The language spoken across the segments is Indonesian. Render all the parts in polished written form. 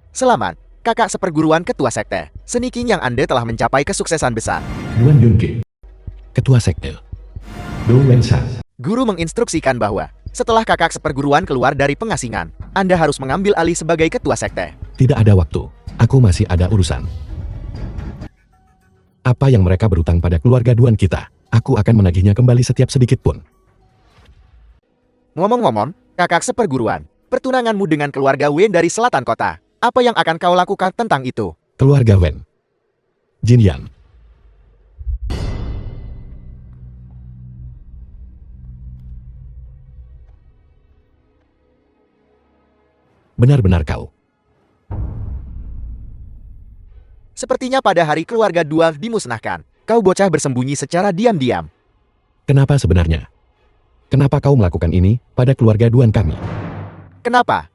Selamat, kakak seperguruan ketua sekte. Seni King yang Anda telah mencapai kesuksesan besar. Duan Yunke, Ketua Sekte. Do Wensan, Guru menginstruksikan bahwa setelah kakak seperguruan keluar dari pengasingan, Anda harus mengambil alih sebagai ketua sekte. tidak ada waktu. Aku masih ada urusan. Apa yang mereka berutang pada keluarga Duan kita, aku akan menagihnya kembali setiap sedikit pun. Ngomong-ngomong, kakak seperguruan, pertunanganmu dengan keluarga Wen dari selatan kota. Apa yang akan kau lakukan tentang itu? Keluarga Wen. Jin Yan. Benar-benar kau. Sepertinya pada hari keluarga Dwarf dimusnahkan, kau bocah bersembunyi secara diam-diam. Kenapa sebenarnya? Kenapa kau melakukan ini pada keluarga Duan kami? Kenapa?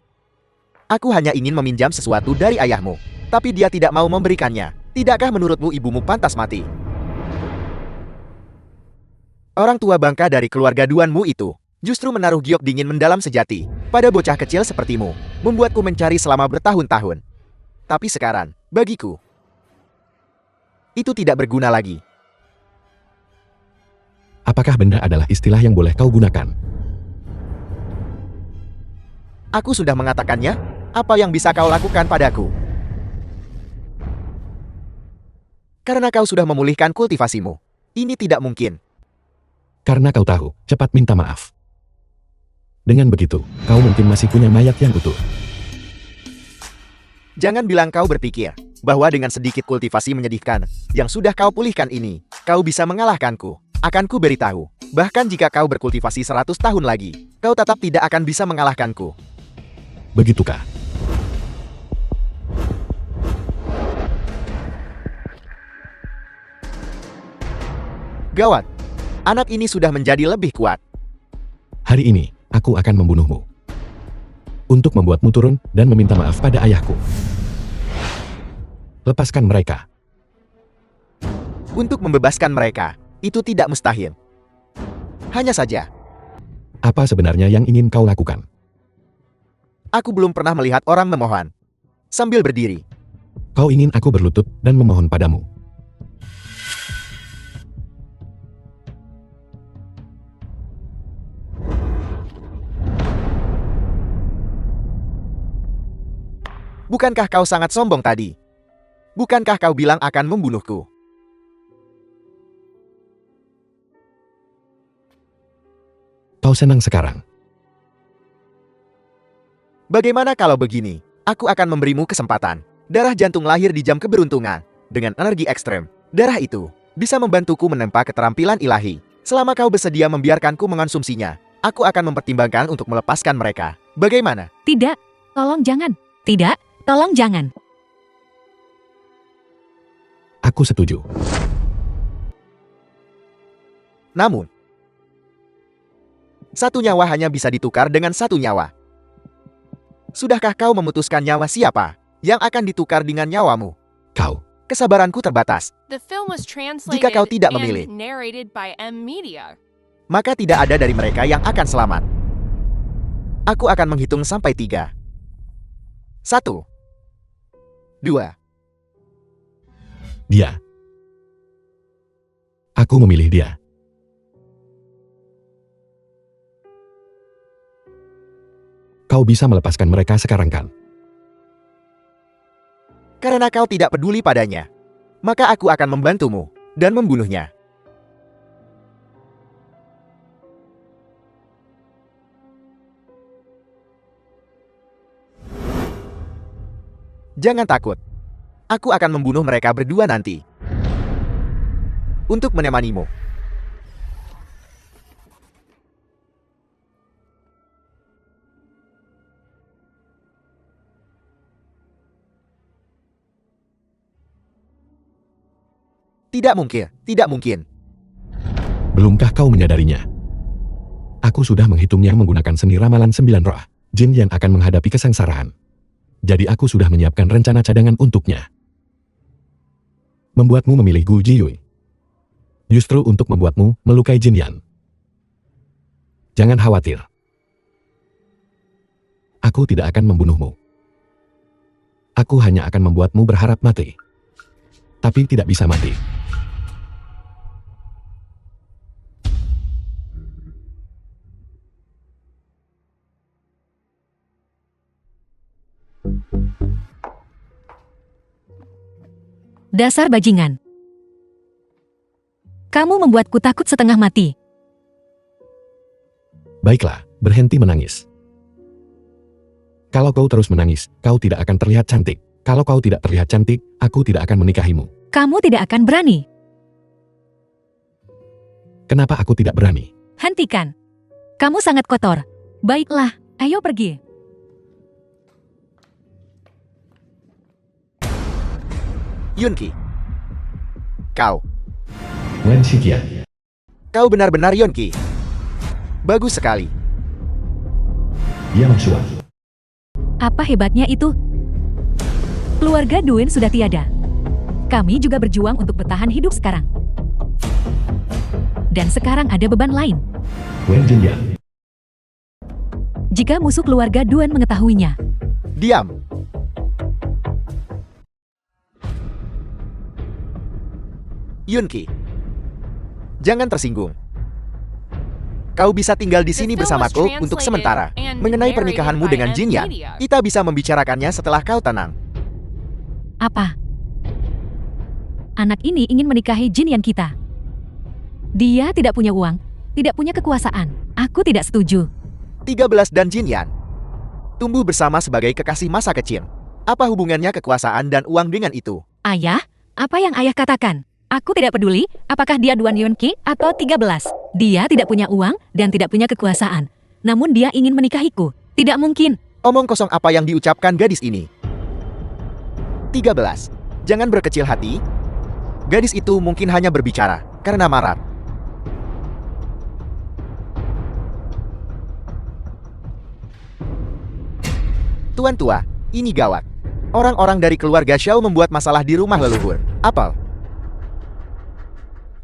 Aku hanya ingin meminjam sesuatu dari ayahmu, tapi dia tidak mau memberikannya. Tidakkah menurutmu ibumu pantas mati? Orang tua bangka dari keluarga Duanmu itu justru menaruh giok dingin mendalam sejati pada bocah kecil sepertimu, membuatku mencari selama bertahun-tahun. Tapi sekarang, bagiku, itu tidak berguna lagi. Apakah benda adalah istilah yang boleh kau gunakan? Aku sudah mengatakannya. Apa yang bisa kau lakukan padaku? Karena kau sudah memulihkan kultivasimu. Ini tidak mungkin. Karena kau tahu, cepat minta maaf. Dengan begitu, kau mungkin masih punya mayat yang utuh. Jangan bilang kau berpikir bahwa dengan sedikit kultivasi menyedihkan yang sudah kau pulihkan ini, kau bisa mengalahkanku. Akan ku beritahu, bahkan jika kau berkultivasi 100 tahun lagi, kau tetap tidak akan bisa mengalahkanku. Begitukah? Gawat, anak ini sudah menjadi lebih kuat. Hari ini, aku akan membunuhmu. Untuk membuatmu turun dan meminta maaf pada ayahku. Lepaskan mereka. Untuk membebaskan mereka, itu tidak mustahil. Hanya saja, Apa sebenarnya yang ingin kau lakukan? aku belum pernah melihat orang memohon sambil berdiri. Kau ingin aku berlutut dan memohon padamu. Bukankah kau sangat sombong tadi? Bukankah kau bilang akan membunuhku? Kau senang sekarang. Bagaimana kalau begini? Aku akan memberimu kesempatan. Darah jantung lahir di jam keberuntungan. Dengan energi ekstrem, darah itu bisa membantuku menempa keterampilan ilahi. Selama kau bersedia membiarkanku mengonsumsinya, aku akan mempertimbangkan untuk melepaskan mereka. Bagaimana? Tidak, tolong jangan. Tidak, tolong jangan. Aku setuju. Namun, satu nyawa hanya bisa ditukar dengan satu nyawa. Sudahkah kau memutuskan nyawa siapa yang akan ditukar dengan nyawamu? Kau. Kesabaranku terbatas. The film was Jika kau translated tidak memilih, and narrated by M Media. maka tidak ada dari mereka yang akan selamat. Aku akan menghitung sampai 3. 1, 2. Dia. Aku memilih dia. Kau bisa melepaskan mereka sekarang kan? Karena kau tidak peduli padanya, maka aku akan membantumu dan membunuhnya. Jangan takut. Aku akan membunuh mereka berdua nanti. Untuk menemanimu. Tidak mungkin, tidak mungkin. Belumkah kau menyadarinya? Aku sudah menghitungnya menggunakan seni ramalan 9 roh. Jin yang akan menghadapi kesengsaraan. Jadi aku sudah menyiapkan rencana cadangan untuknya. Membuatmu memilih Gu Jiyui. Justru untuk membuatmu melukai Jin Yan. Jangan khawatir. Aku tidak akan membunuhmu. Aku hanya akan membuatmu berharap mati. Tapi tidak bisa mati. Dasar bajingan. Kamu membuatku takut setengah mati. Baiklah, berhenti menangis. Kalau kau terus menangis, kau tidak akan terlihat cantik. Kalau kau tidak terlihat cantik, aku tidak akan menikahimu. Kamu tidak akan berani. Kenapa aku tidak berani? Hentikan. Kamu sangat kotor. Baiklah, ayo pergi. Yunki. Kau. Wen Shiqian. Kau benar-benar Yunki. Bagus sekali. Yang Xuan. Apa hebatnya itu? Keluarga Duen sudah tiada. Kami juga berjuang untuk bertahan hidup sekarang. Dan sekarang ada beban lain. Wen Jinyan. Jika musuh keluarga Duen mengetahuinya, Diam. Yunki. Jangan tersinggung. Kau bisa tinggal di sini The film was bersamaku untuk translated sementara. and Mengenai narrated pernikahanmu by dengan M Jin Yan, Media. kita bisa membicarakannya setelah kau tenang. apa? Anak ini ingin menikahi Jin Yan kita. Dia tidak punya uang, tidak punya kekuasaan. Aku tidak setuju. 13 dan Jin Yan tumbuh bersama sebagai kekasih masa kecil. Apa hubungannya kekuasaan dan uang dengan itu? Ayah, apa yang ayah katakan? Aku tidak peduli apakah dia Duan Yunki atau 13. Dia tidak punya uang dan tidak punya kekuasaan. Namun dia ingin menikahiku. Tidak mungkin. Omong kosong apa yang diucapkan gadis ini? 13. Jangan berkecil hati. Gadis itu mungkin hanya berbicara karena marah. Tuan tua, ini gawat. Orang-orang dari keluarga Xiao membuat masalah di rumah leluhur. Apel.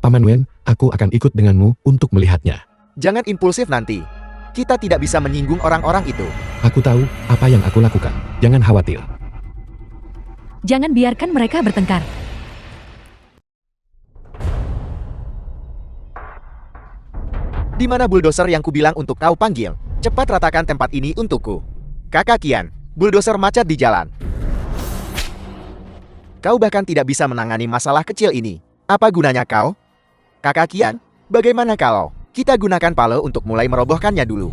Paman Wen, aku akan ikut denganmu untuk melihatnya. Jangan impulsif nanti. Kita tidak bisa menyinggung orang-orang itu. Aku tahu apa yang aku lakukan. Jangan khawatir. Jangan biarkan mereka bertengkar. Di mana bulldozer yang kubilang untuk kau panggil? Cepat ratakan tempat ini untukku. Kakak Kian, bulldozer macet di jalan. Kau bahkan tidak bisa menangani masalah kecil ini. Apa gunanya kau? Kakak Kian, bagaimana kalau kita gunakan palo untuk mulai merobohkannya dulu?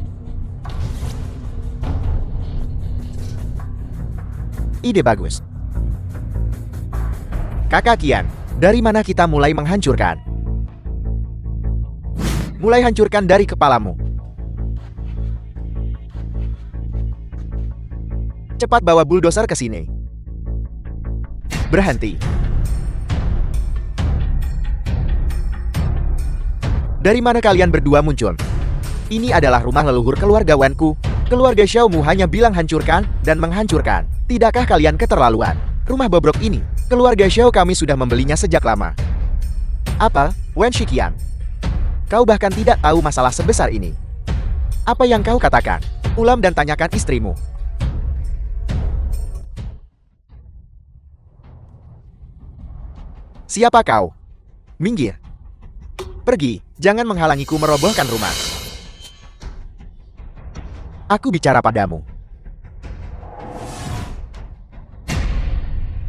Ide bagus. Kakak Kian, dari mana kita mulai menghancurkan? Mulai hancurkan dari kepalamu. Cepat bawa bulldozer ke sini. Berhenti. Dari mana kalian berdua muncul? Ini adalah rumah leluhur keluarga Wanku. Keluarga Xiaomu hanya bilang hancurkan dan menghancurkan. Tidakkah kalian keterlaluan? Rumah bobrok ini, keluarga Xiao kami sudah membelinya sejak lama. Apa, Wen Shiqian? Kau bahkan tidak tahu masalah sebesar ini. Apa yang kau katakan? Ulam dan tanyakan istrimu. Siapa kau? Minggir. Pergi, jangan menghalangiku merobohkan rumah. Aku bicara padamu.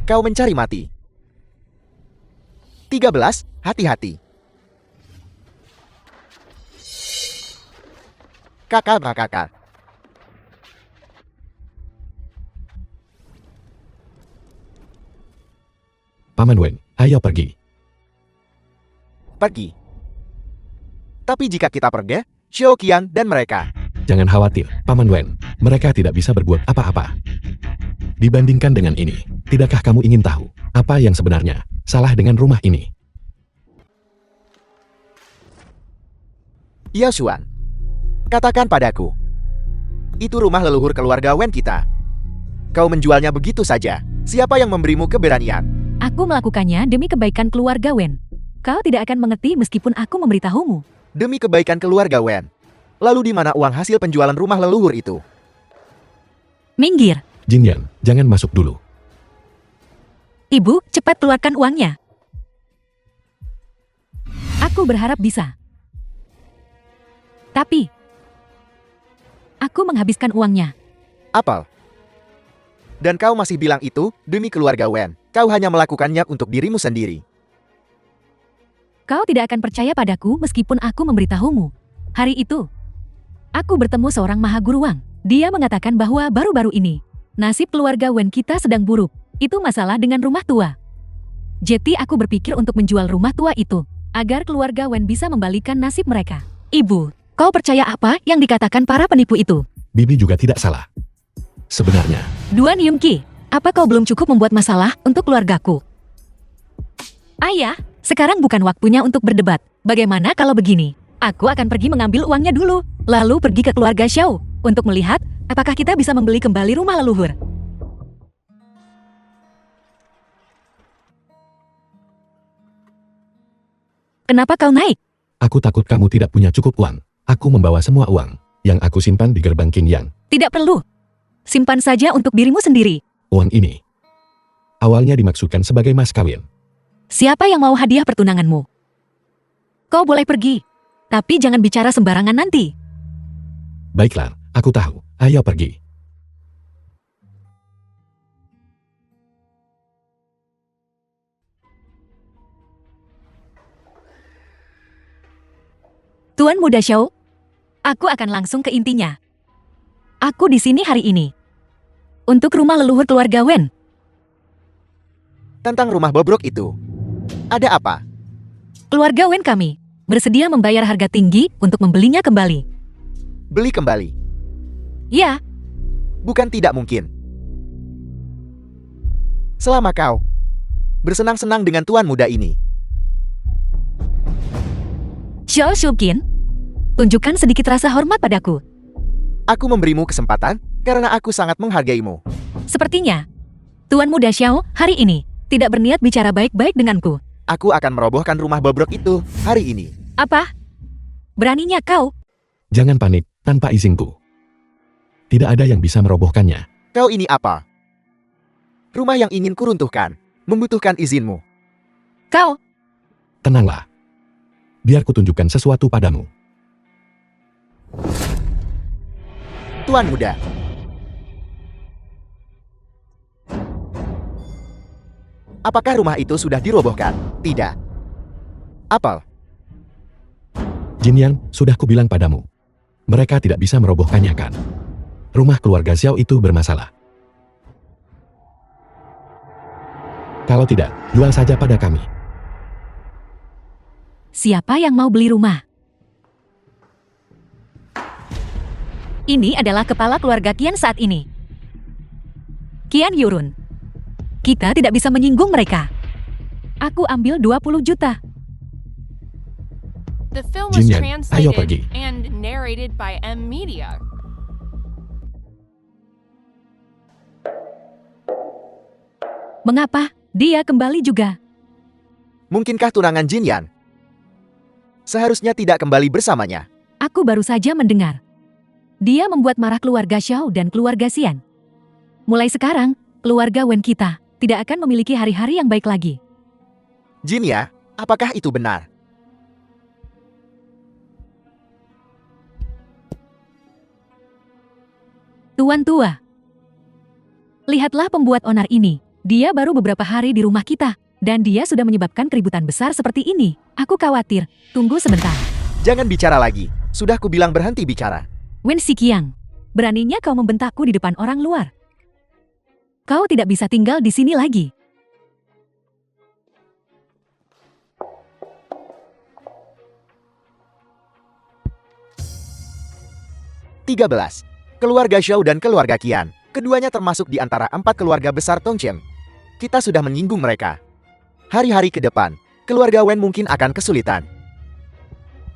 Kau mencari mati. 13, hati-hati. Kakak. Paman Wen, ayo pergi. Pergi. Tapi jika kita pergi, Xiao Qian dan mereka. Jangan khawatir, Paman Wen. Mereka tidak bisa berbuat apa-apa. Dibandingkan dengan ini, tidakkah kamu ingin tahu apa yang sebenarnya salah dengan rumah ini? Yao Xuan, katakan padaku. Itu rumah leluhur keluarga Wen kita. Kau menjualnya begitu saja. Siapa yang memberimu keberanian? Aku melakukannya demi kebaikan keluarga Wen. Kau tidak akan mengerti meskipun aku memberitahumu. Demi kebaikan keluarga Wen. Lalu di mana uang hasil penjualan rumah leluhur itu? Minggir. Jin Yan, jangan masuk dulu. Ibu, cepat keluarkan uangnya. Aku berharap bisa. Tapi, aku menghabiskan uangnya. Apel. Dan kau masih bilang itu demi keluarga Wen. Kau hanya melakukannya untuk dirimu sendiri. Kau tidak akan percaya padaku meskipun aku memberitahumu. Hari itu, aku bertemu seorang mahaguru Wang. Dia mengatakan bahwa baru-baru ini, nasib keluarga Wen kita sedang buruk. Itu masalah dengan rumah tua. Jadi aku berpikir untuk menjual rumah tua itu, agar keluarga Wen bisa membalikan nasib mereka. Ibu, kau percaya apa yang dikatakan para penipu itu? Bibi juga tidak salah. Sebenarnya, Duan Yunqi, apa kau belum cukup membuat masalah untuk keluargaku? Ayah, sekarang bukan waktunya untuk berdebat. Bagaimana kalau begini? Aku akan pergi mengambil uangnya dulu, lalu pergi ke keluarga Xiao untuk melihat apakah kita bisa membeli kembali rumah leluhur. Kenapa kau naik? aku takut kamu tidak punya cukup uang. Aku membawa semua uang yang aku simpan di gerbang Qin Yang. Tidak perlu. Simpan saja untuk dirimu sendiri. Uang ini awalnya dimaksudkan sebagai mas kawin. Siapa yang mau hadiah pertunanganmu? Kau boleh pergi, tapi jangan bicara sembarangan nanti. Baiklah, aku tahu. Ayo pergi. Tuan Muda Xiao, aku akan langsung ke intinya. Aku di sini hari ini untuk rumah leluhur keluarga Wen. Tentang rumah bobrok itu. Ada apa? Keluarga Wen kami bersedia membayar harga tinggi untuk membelinya kembali. Beli kembali. Ya, Bukan tidak mungkin. Selama kau bersenang-senang dengan tuan muda ini. Xiao Shuqin, tunjukkan sedikit rasa hormat padaku. Aku memberimu kesempatan karena aku sangat menghargaimu. Sepertinya, Tuan Muda Xiao hari ini tidak berniat bicara baik-baik denganku. Aku akan merobohkan rumah bobrok itu hari ini. Apa? Beraninya kau? Jangan panik tanpa izinku. Tidak ada yang bisa merobohkannya. Kau ini apa? Rumah yang ingin kuruntuhkan membutuhkan izinmu. Kau? Tenanglah. Biar kutunjukkan sesuatu padamu. Tuan muda. Apakah rumah itu sudah dirobohkan? Tidak. Apel. Jin Yang, sudah kubilang padamu. Mereka tidak bisa merobohkannya kan? Rumah keluarga Xiao itu bermasalah. Kalau tidak, jual saja pada kami. Siapa yang mau beli rumah? Ini adalah kepala keluarga Qian saat ini. Qian Yurun. Kita tidak bisa menyinggung mereka. Aku ambil 20 juta. The film was Jin Yan, ayo pergi. translated and narrated by M Media. Mengapa dia kembali juga? Mungkinkah tunangan Jin Yan seharusnya tidak kembali bersamanya? Aku baru saja mendengar. Dia membuat marah keluarga Xiao dan keluarga Xian. Mulai sekarang, keluarga Wen kita tidak akan memiliki hari-hari yang baik lagi. Jin ya, apakah itu benar? Tuan tua. Lihatlah pembuat onar ini. Dia baru beberapa hari di rumah kita. Dan dia sudah menyebabkan keributan besar seperti ini. Aku khawatir. Tunggu sebentar. Jangan bicara lagi. Sudah kubilang berhenti bicara. Wen Xiqiang, beraninya kau membentakku di depan orang luar. Kau tidak bisa tinggal di sini lagi. (13) Keluarga Xiao dan keluarga Qian. Keduanya termasuk di antara 4 keluarga besar Tongchen. Kita sudah menyinggung mereka. Hari-hari ke depan, keluarga Wen mungkin akan kesulitan.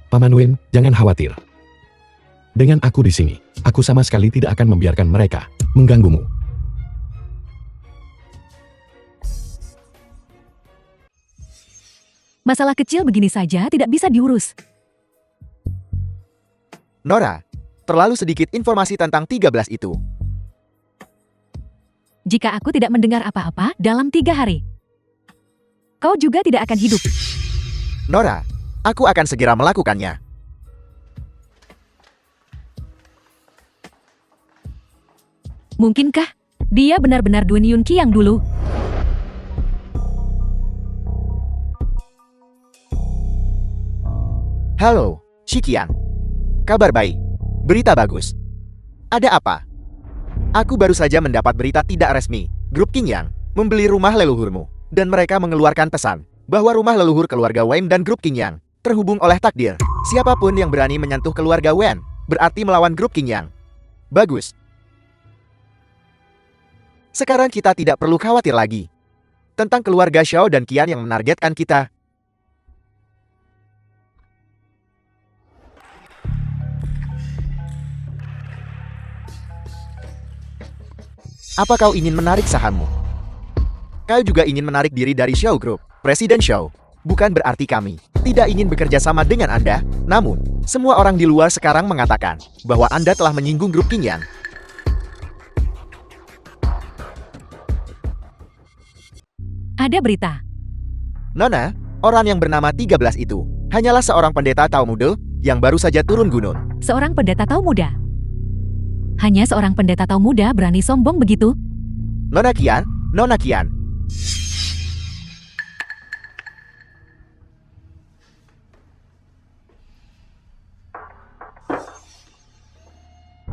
Paman Wen, jangan khawatir. Dengan aku di sini, aku sama sekali tidak akan membiarkan mereka mengganggumu. Masalah kecil begini saja tidak bisa diurus. Nora, terlalu sedikit informasi tentang 13 itu. Jika aku tidak mendengar apa-apa dalam 3 hari, kau juga tidak akan hidup. Nora, aku akan segera melakukannya. Mungkinkah dia benar-benar Dun Yunqi yang dulu? Halo, Shikian. Kabar baik. Berita bagus. Ada apa? Aku baru saja mendapat berita tidak resmi. Grup Qingyang membeli rumah leluhurmu. Dan mereka mengeluarkan pesan bahwa rumah leluhur keluarga Wen dan grup Qingyang terhubung oleh takdir. Siapapun yang berani menyentuh keluarga Wen berarti melawan grup Qingyang. Bagus. Sekarang kita tidak perlu khawatir lagi tentang keluarga Xiao dan Qian yang menargetkan kita. Apa kau ingin menarik sahammu? Kau juga ingin menarik diri dari Xiao Group, Presiden Xiao. Bukan berarti kami tidak ingin bekerja sama dengan Anda, namun semua orang di luar sekarang mengatakan bahwa Anda telah menyinggung grup Qingyang. Ada berita. Nona, orang yang bernama 13 itu hanyalah seorang pendeta Tao Muda yang baru saja turun gunung. Seorang pendeta Tao muda. Hanya seorang pendeta Tao muda berani sombong begitu? Nona Qian, Nona Qian.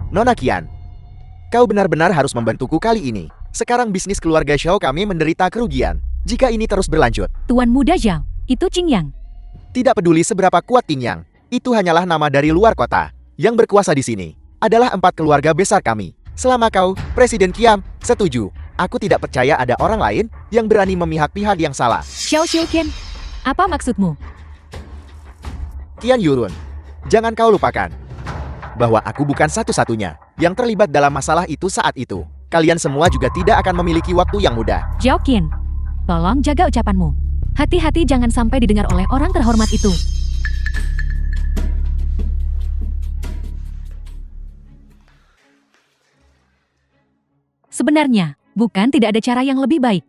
Nona Qian, kau benar-benar harus membantuku kali ini. Sekarang bisnis keluarga Xiao kami menderita kerugian. Jika ini terus berlanjut, Tuan muda Zhao, itu Qingyang. tidak peduli seberapa kuat Qingyang, itu hanyalah nama dari luar kota. Yang berkuasa di sini adalah 4 keluarga besar kami. Selama kau, Presiden Qian, setuju, aku tidak percaya ada orang lain yang berani memihak pihak yang salah. Xiao Qian, apa maksudmu? Qian Yurun, jangan kau lupakan bahwa aku bukan satu-satunya yang terlibat dalam masalah itu saat itu. Kalian semua juga tidak akan memiliki waktu yang mudah. Zhao Qian, tolong jaga ucapanmu. Hati-hati jangan sampai didengar oleh orang terhormat itu. Sebenarnya, bukan tidak ada cara yang lebih baik.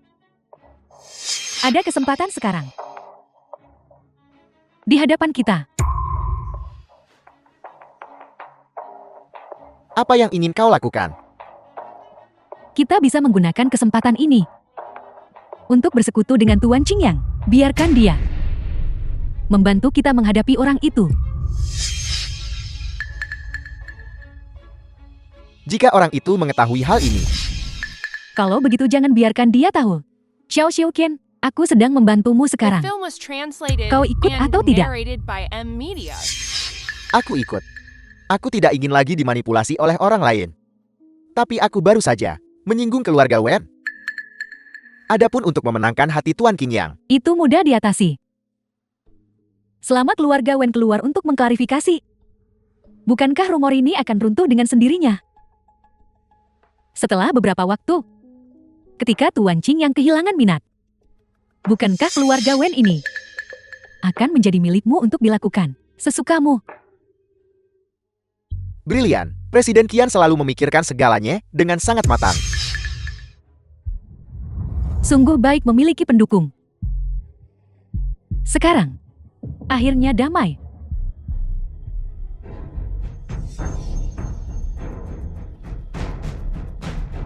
Ada kesempatan sekarang. Di hadapan kita. Apa yang ingin kau lakukan? Kita bisa menggunakan kesempatan ini untuk bersekutu dengan Tuan Qingyang. Biarkan dia membantu kita menghadapi orang itu. Jika orang itu mengetahui hal ini, Kalau begitu jangan biarkan dia tahu. Xiao Qian, aku sedang membantumu The sekarang. film was translated Kau ikut and atau tidak? narrated by M Media. aku ikut. Aku tidak ingin lagi dimanipulasi oleh orang lain. Tapi aku baru saja menyinggung keluarga Wen. Adapun untuk memenangkan hati Tuan Qingyang, Itu mudah diatasi. Selama keluarga Wen keluar untuk mengklarifikasi. Bukankah rumor ini akan runtuh dengan sendirinya? Setelah beberapa waktu, ketika Tuan Qingyang kehilangan minat, bukankah keluarga Wen ini akan menjadi milikmu untuk dilakukan sesukamu? brilian. Presiden Qian selalu memikirkan segalanya dengan sangat matang. Sungguh baik memiliki pendukung. Sekarang, akhirnya damai.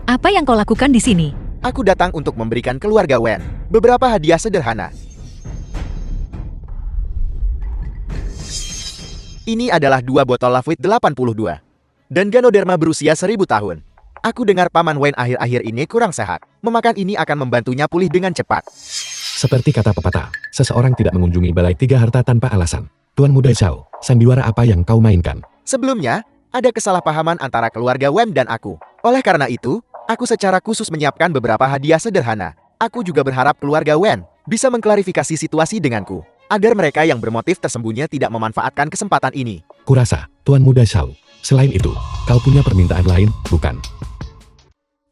Apa yang kau lakukan di sini? Aku datang untuk memberikan keluarga Wen beberapa hadiah sederhana. Ini adalah 2 botol Lafite 82 dan Ganoderma berusia 1000 tahun. Aku dengar Paman Wen akhir-akhir ini kurang sehat. Memakan ini akan membantunya pulih dengan cepat. Seperti kata pepatah, seseorang tidak mengunjungi balai 3 harta tanpa alasan. Tuan muda Xiao, sandiwara apa yang kau mainkan? Sebelumnya, ada kesalahpahaman antara keluarga Wen dan aku. Oleh karena itu, aku secara khusus menyiapkan beberapa hadiah sederhana. Aku juga berharap keluarga Wen bisa mengklarifikasi situasi denganku, agar mereka yang bermotif tersembunyi tidak memanfaatkan kesempatan ini. Kurasa, Tuan muda Xiao. Selain itu, kau punya permintaan lain, bukan?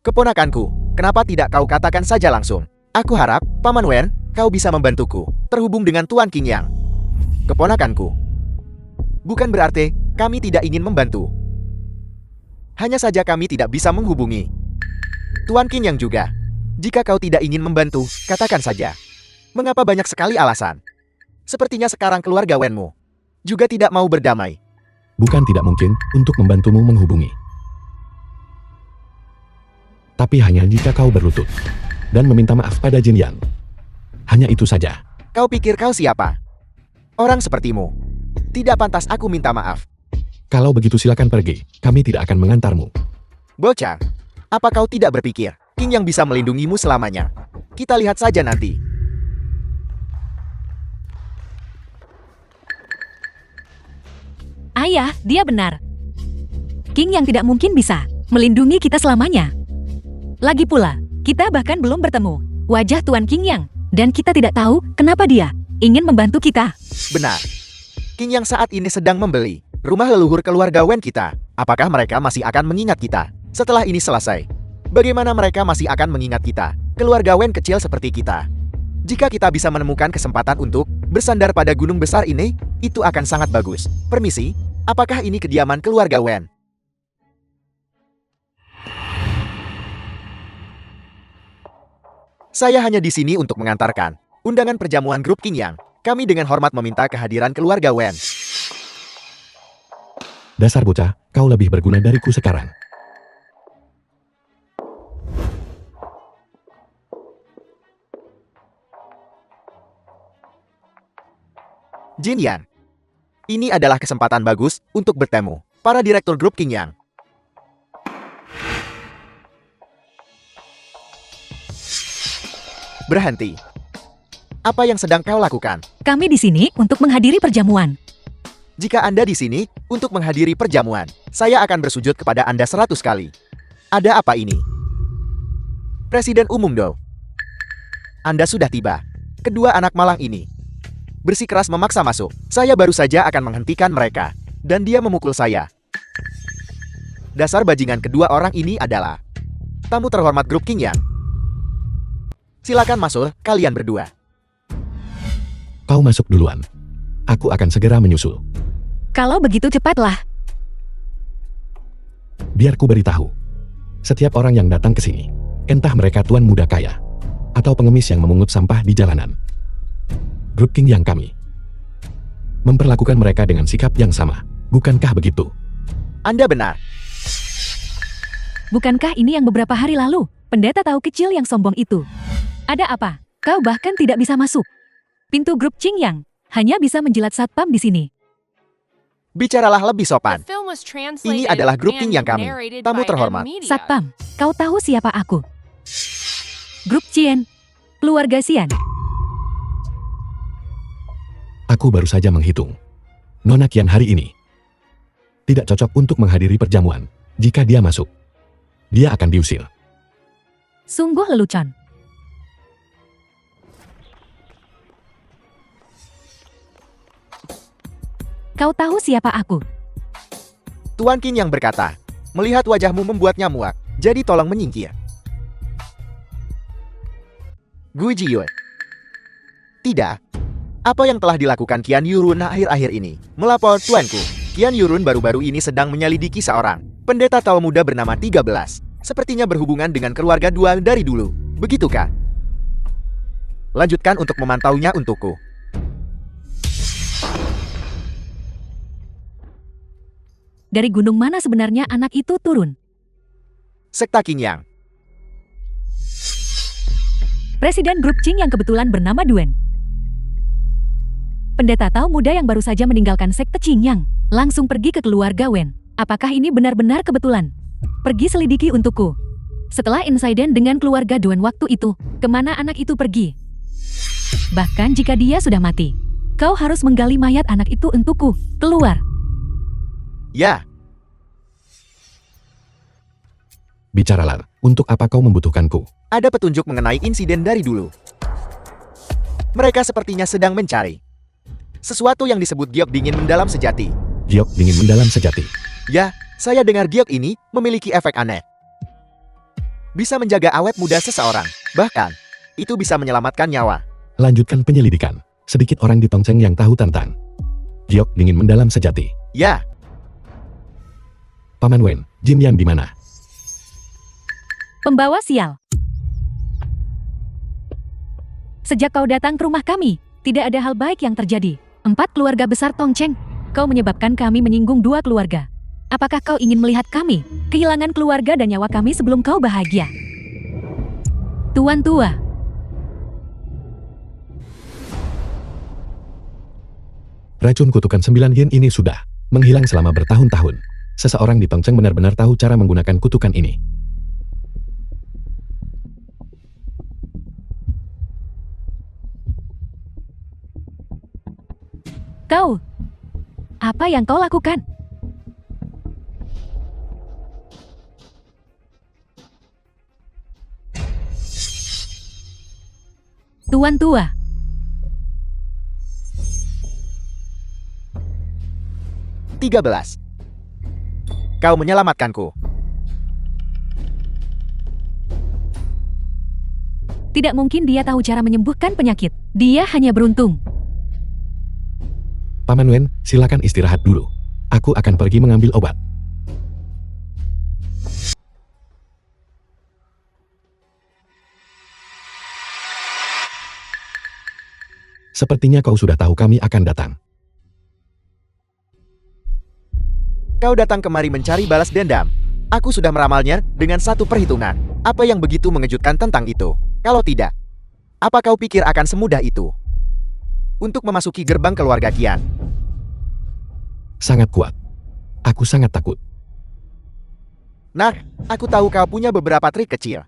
Keponakanku, kenapa tidak kau katakan saja langsung? Aku harap, Paman Wen, kau bisa membantuku terhubung dengan Tuan Qingyang. Keponakanku. Bukan berarti kami tidak ingin membantu. Hanya saja kami tidak bisa menghubungi Tuan Qingyang juga. Jika kau tidak ingin membantu, katakan saja. Mengapa banyak sekali alasan? Sepertinya sekarang keluarga Wenmu juga tidak mau berdamai. Bukan tidak mungkin untuk membantumu menghubungi. Tapi hanya jika kau berlutut dan meminta maaf pada Jin Yang. Hanya itu saja. Kau pikir kau siapa? Orang sepertimu tidak pantas aku minta maaf. Kalau begitu silakan pergi. Kami tidak akan mengantarmu. Bocah, apa kau tidak berpikir King Yang bisa melindungimu selamanya? Kita lihat saja nanti. Ayah, dia benar. King yang tidak mungkin bisa melindungi kita selamanya. Lagi pula, kita bahkan belum bertemu wajah Tuan King Yang, dan kita tidak tahu kenapa dia ingin membantu kita. Benar. King Yang saat ini sedang membeli rumah leluhur keluarga Wen kita. Apakah mereka masih akan mengingat kita setelah ini selesai? Bagaimana mereka masih akan mengingat kita, keluarga Wen kecil seperti kita? Jika kita bisa menemukan kesempatan untuk bersandar pada gunung besar ini, itu akan sangat bagus. Permisi, apakah ini kediaman keluarga Wen? Saya hanya di sini untuk mengantarkan undangan perjamuan grup King Yang. Kami dengan hormat meminta kehadiran keluarga Wen. Dasar bocah, kau lebih berguna dariku sekarang. Jin Yan, ini adalah kesempatan bagus untuk bertemu para direktur grup King Yang. Berhenti. Apa yang sedang kau lakukan? Kami di sini untuk menghadiri perjamuan. Jika Anda di sini untuk menghadiri perjamuan, saya akan bersujud kepada Anda 100 kali. Ada apa ini? Presiden Umum Do. Anda sudah tiba. Kedua anak malang ini bersikeras memaksa masuk. Saya baru saja akan menghentikan mereka. Dan dia memukul saya. Dasar bajingan kedua orang ini adalah tamu terhormat grup King Yang. Silakan masuk, kalian berdua. Kau masuk duluan. Aku akan segera menyusul. Kalau begitu cepatlah. Biar ku beritahu. Setiap orang yang datang ke sini, entah mereka tuan muda kaya, atau pengemis yang memungut sampah di jalanan, grup King Yang kami memperlakukan mereka dengan sikap yang sama. Bukankah begitu? Anda benar. Bukankah ini yang beberapa hari lalu, pendeta tahu kecil yang sombong itu? Ada apa? Kau bahkan tidak bisa masuk. Pintu grup King Yang hanya bisa menjilat satpam di sini. Bicaralah lebih sopan. The film was translated Ini adalah grup King and Yang kami, narrated tamu by terhormat. M Media. Satpam, kau tahu siapa aku? Grup Cien, keluarga Sian. Aku baru saja menghitung. Nona Kian hari ini tidak cocok untuk menghadiri perjamuan. Jika dia masuk, dia akan diusir. Sungguh lelucon. Kau tahu siapa aku? Tuan King Yang berkata, melihat wajahmu membuatnya muak, jadi tolong menyingkir. Gu Jiyue. Tidak. Apa yang telah dilakukan Qian Yurun akhir-akhir ini? Melapor tuanku. Qian Yurun baru-baru ini sedang menyelidiki seorang pendeta tua muda bernama 13. Sepertinya berhubungan dengan keluarga dua dari dulu. Begitukah? Lanjutkan untuk memantaunya untukku. Dari gunung mana sebenarnya anak itu turun? Sekta King Yang. Presiden grup Qing yang kebetulan bernama Duen. Pendeta tahu muda yang baru saja meninggalkan sekte Qing Yang langsung pergi ke keluarga Wen. Apakah ini benar-benar kebetulan? Pergi selidiki untukku. Setelah insiden dengan keluarga Duen waktu itu, kemana anak itu pergi? Bahkan jika dia sudah mati, kau harus menggali mayat anak itu untukku. Keluar. Ya, Bicaralah, untuk apa kau membutuhkanku? ada petunjuk mengenai insiden dari dulu. Mereka sepertinya sedang mencari sesuatu yang disebut giok dingin mendalam sejati. Giok dingin mendalam sejati. Ya, saya dengar giok ini memiliki efek aneh. Bisa menjaga awet muda seseorang. Bahkan, itu bisa menyelamatkan nyawa. Lanjutkan penyelidikan. Sedikit orang di Tongseng yang tahu tentang giok dingin mendalam sejati. Ya, Paman Wen, Jin Yan di mana? Pembawa sial. Sejak kau datang ke rumah kami, tidak ada hal baik yang terjadi. 4 keluarga besar Tongcheng, kau menyebabkan kami menyinggung 2 keluarga. Apakah kau ingin melihat kami kehilangan keluarga dan nyawa kami sebelum kau bahagia? Tuan tua. Racun kutukan 9 yin ini sudah menghilang selama bertahun-tahun. Seseorang di Tongcheng benar-benar tahu cara menggunakan kutukan ini. Kau, apa yang kau lakukan? Tuan tua. "13. Kau menyelamatkanku. Tidak mungkin dia tahu cara menyembuhkan penyakit. Dia hanya beruntung. Paman Wen, silakan istirahat dulu. Aku akan pergi mengambil obat. Sepertinya kau sudah tahu kami akan datang. Kau datang kemari mencari balas dendam. Aku sudah meramalnya dengan satu perhitungan. Apa yang begitu mengejutkan tentang itu? Kalau tidak, apa kau pikir akan semudah itu untuk memasuki gerbang keluarga Qian? Sangat kuat. Aku sangat takut. Nah, aku tahu kau punya beberapa trik kecil.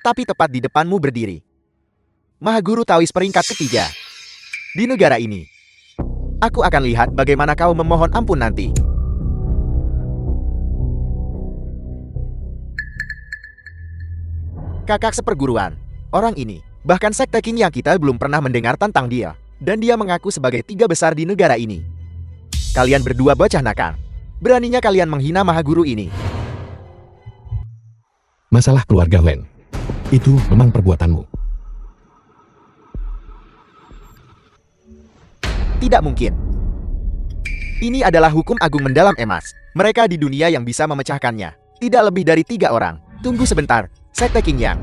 Tapi tepat di depanmu berdiri Mahaguru Taois peringkat ketiga di negara ini. Aku akan lihat bagaimana kau memohon ampun nanti. Kakak seperguruan. Orang ini, bahkan sekte Qing yang kita belum pernah mendengar tentang dia. Dan dia mengaku sebagai 3 besar di negara ini. Kalian berdua bocah nakal. Beraninya kalian menghina Mahaguru ini. Masalah keluarga Wen. Itu memang perbuatanmu. Tidak mungkin. Ini adalah hukum agung mendalam emas. Mereka di dunia yang bisa memecahkannya. Tidak lebih dari 3 orang. Tunggu sebentar, Sekte Qingyang.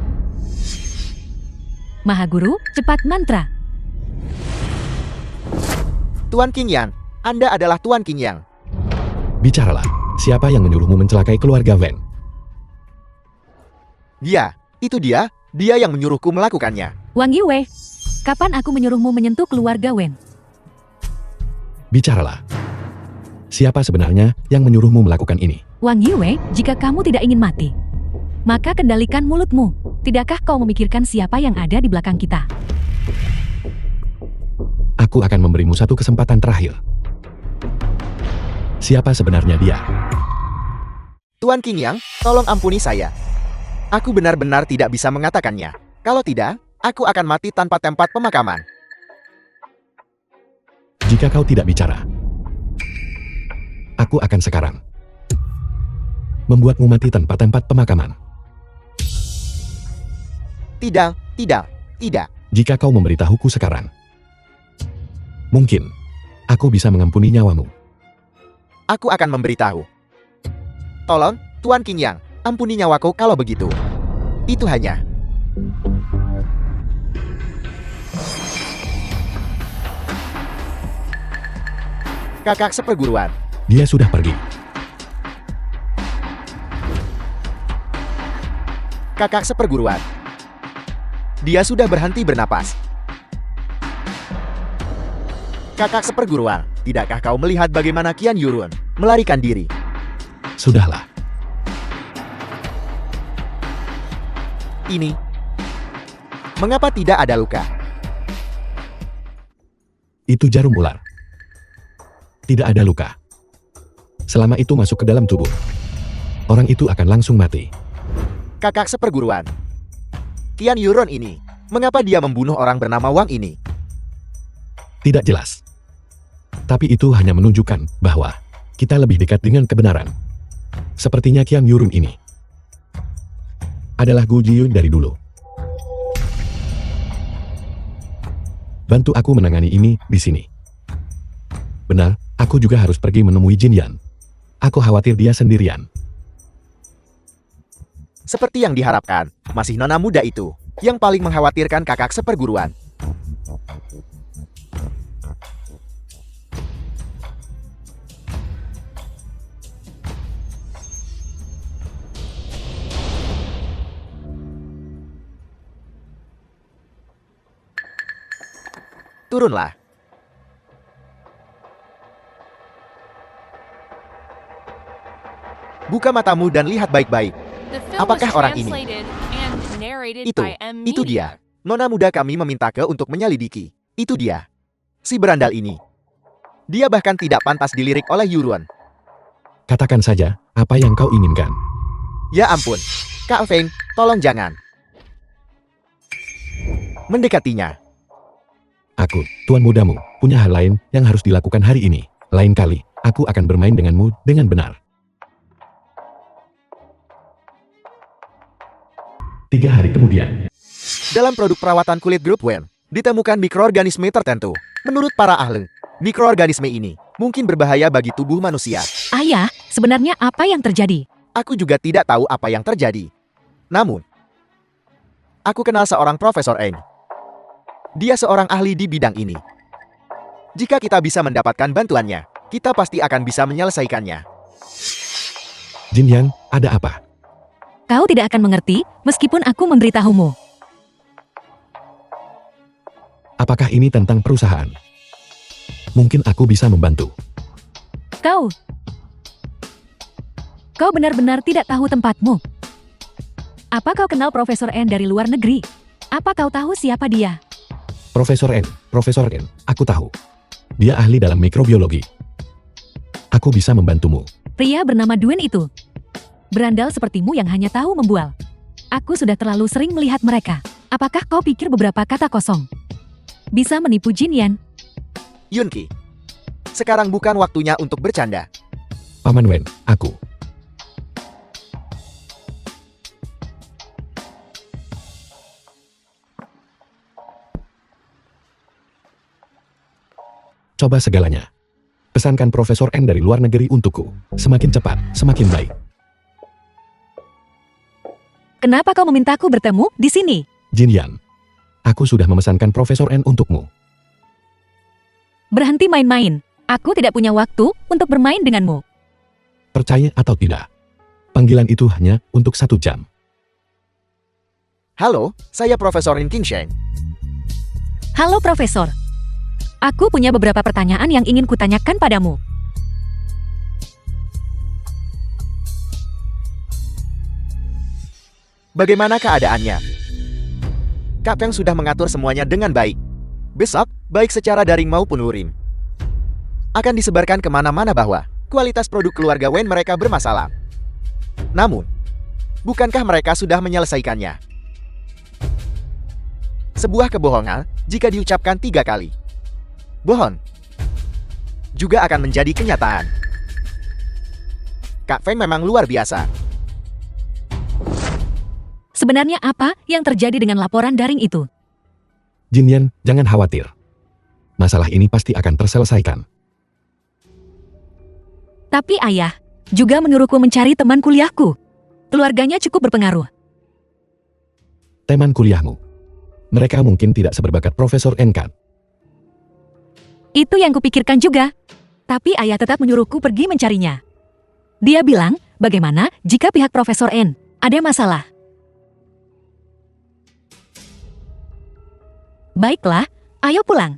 Mahaguru, cepat mantra. Tuan Qingyang, Anda adalah Tuan Qingyang. Bicaralah, siapa yang menyuruhmu mencelakai keluarga Wen? Dia, itu dia yang menyuruhku melakukannya. Wang Yue, kapan aku menyuruhmu menyentuh keluarga Wen? Bicaralah. Siapa sebenarnya yang menyuruhmu melakukan ini? Wang Yue, jika kamu tidak ingin mati, maka kendalikan mulutmu. Tidakkah kau memikirkan siapa yang ada di belakang kita? Aku akan memberimu satu kesempatan terakhir. Siapa sebenarnya dia? Tuan Qingyang, tolong ampuni saya. Aku benar-benar tidak bisa mengatakannya. Kalau tidak, aku akan mati tanpa tempat pemakaman. Jika kau tidak bicara, aku akan sekarang membuatmu mati tanpa tempat pemakaman. Tidak, tidak, tidak. Jika kau memberitahuku sekarang, mungkin aku bisa mengampuni nyawamu. Aku akan memberitahu. Tolong, Tuan Qingyang, ampuni nyawaku kalau begitu. Itu hanya. Kakak seperguruan. Dia sudah pergi. Kakak seperguruan. Dia sudah berhenti bernapas. Kakak seperguruan, tidakkah kau melihat bagaimana Qian Yurun melarikan diri? Sudahlah. Ini. Mengapa tidak ada luka? Itu jarum ular. Tidak ada luka. Selama itu masuk ke dalam tubuh, orang itu akan langsung mati. Kakak seperguruan. Qian Yurun ini, mengapa dia membunuh orang bernama Wang ini? Tidak jelas. Tapi itu hanya menunjukkan bahwa kita lebih dekat dengan kebenaran. Sepertinya Qian Yurun ini adalah Gu Jiyun dari dulu. Bantu aku menangani ini di sini. Benar, aku juga harus pergi menemui Jin Yan. Aku khawatir dia sendirian. Seperti yang diharapkan, masih nona muda itu Yang paling mengkhawatirkan kakak seperguruan. Turunlah. Buka matamu dan lihat baik-baik. The film Apakah was orang ini? translated and narrated Itu, by M itu Media. dia. Nona muda kami meminta ke untuk menyelidiki. Itu dia. Si berandal ini. Dia bahkan tidak pantas dilirik oleh Yuruan. Katakan saja, apa yang kau inginkan. Ya ampun. Kak Feng, tolong jangan. Mendekatinya. Aku, tuan mudamu, punya hal lain yang harus dilakukan hari ini. Lain kali, aku akan bermain denganmu dengan benar. 3 hari kemudian, Dalam produk perawatan kulit grup Wen, ditemukan mikroorganisme tertentu. Menurut para ahli, mikroorganisme ini mungkin berbahaya bagi tubuh manusia. Ayah, sebenarnya apa yang terjadi? Aku juga tidak tahu apa yang terjadi. Namun, aku kenal seorang Profesor Eng. Dia seorang ahli di bidang ini. Jika kita bisa mendapatkan bantuannya, kita pasti akan bisa menyelesaikannya. Jin Yan, ada apa? Kau tidak akan mengerti meskipun aku memberitahumu. Apakah ini tentang perusahaan? Mungkin aku bisa membantu. Kau benar-benar tidak tahu tempatmu. Apa kau kenal Profesor N dari luar negeri? Apa kau tahu siapa dia? Profesor N, aku tahu. Dia ahli dalam mikrobiologi. Aku bisa membantumu. Pria bernama Duen itu. Berandal sepertimu yang hanya tahu membual. Aku sudah terlalu sering melihat mereka. Apakah kau pikir beberapa kata kosong bisa menipu Jin Yan? Yunki, sekarang bukan waktunya untuk bercanda. Paman Wen, aku. Coba segalanya. Pesankan Profesor N dari luar negeri untukku. Semakin cepat, semakin baik. Kenapa kau memintaku bertemu di sini? Jin Yan, aku sudah memesankan Profesor N untukmu. Berhenti main-main. Aku tidak punya waktu untuk bermain denganmu. Percaya atau tidak, panggilan itu hanya untuk 1 jam. Halo, saya Profesor Rin Qingsheng. Halo Profesor. Aku punya beberapa pertanyaan yang ingin kutanyakan padamu. Bagaimana keadaannya? Kak Feng sudah mengatur semuanya dengan baik. Besok, baik secara daring maupun luring, akan disebarkan kemana-mana bahwa kualitas produk keluarga Wen mereka bermasalah. Namun, bukankah mereka sudah menyelesaikannya? Sebuah kebohongan, jika diucapkan 3 kali, bohong juga akan menjadi kenyataan. Kak Feng memang luar biasa. Sebenarnya apa yang terjadi dengan laporan daring itu? Jin Yan, jangan khawatir. Masalah ini pasti akan terselesaikan. Tapi ayah juga menyuruhku mencari teman kuliahku. Keluarganya cukup berpengaruh. Teman kuliahmu. Mereka mungkin tidak seberbakat Profesor N kan? Itu yang kupikirkan juga. Tapi ayah tetap menyuruhku pergi mencarinya. Dia bilang, bagaimana jika pihak Profesor N ada masalah? Baiklah, ayo pulang.